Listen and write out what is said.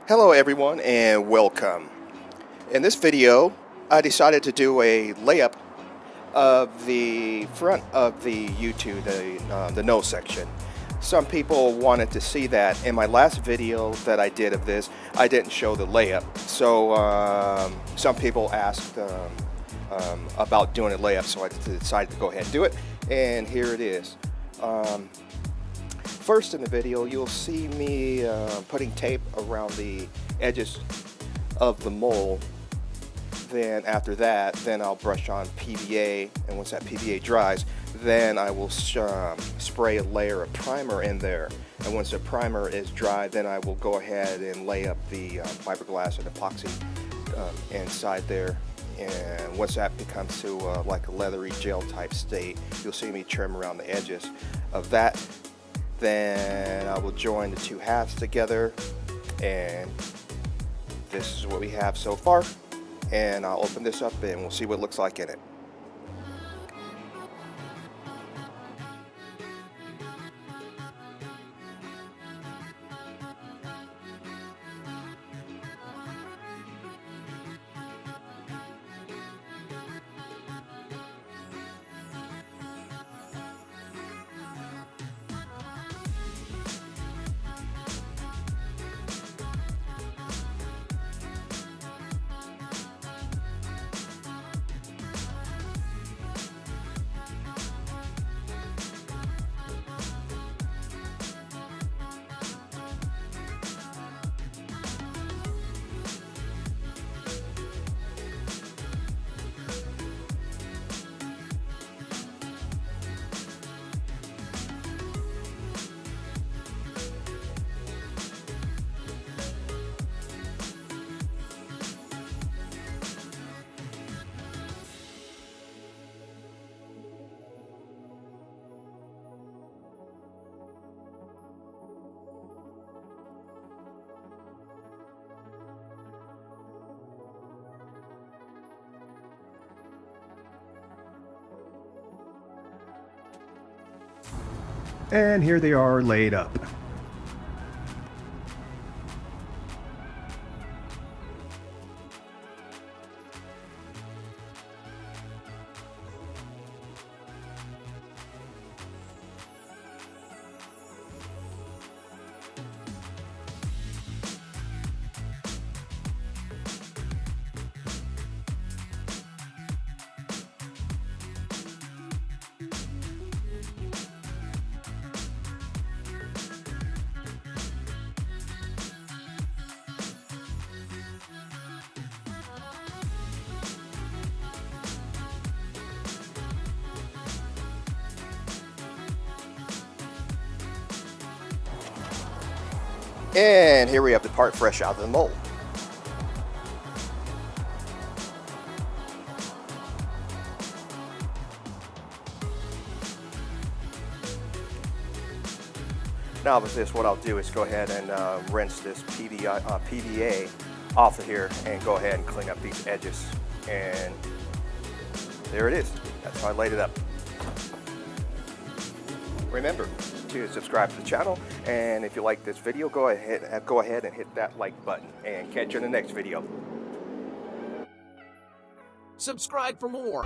Hello everyone and welcome. In this video I decided to do a layup of the front of the U-2, the nose section. Some people wanted to see that. In my last video that I did of this, I didn't show the layup. So some people asked about doing a layup, so I decided to go ahead and do it, and here it is. First in the video, you'll see me putting tape around the edges of the mold. Then after that, I'll brush on PVA, and once that PVA dries, then I will spray a layer of primer in there. And once the primer is dry, then I will go ahead and lay up the fiberglass and epoxy inside there. And once that becomes to like a leathery gel type state, you'll see me trim around the edges of that. Then I will join the two halves together, and this is what we have so far. And I'll open this up and we'll see what it looks like in it. And here they are laid up. And here we have the part fresh out of the mold. Now with this, what I'll do is go ahead and rinse this PVA off of here and go ahead and clean up these edges. And there it is. That's how I laid it up. Remember to subscribe to the channel, and if you like this video, go ahead and hit that like button, and catch you in the next video. Subscribe for more.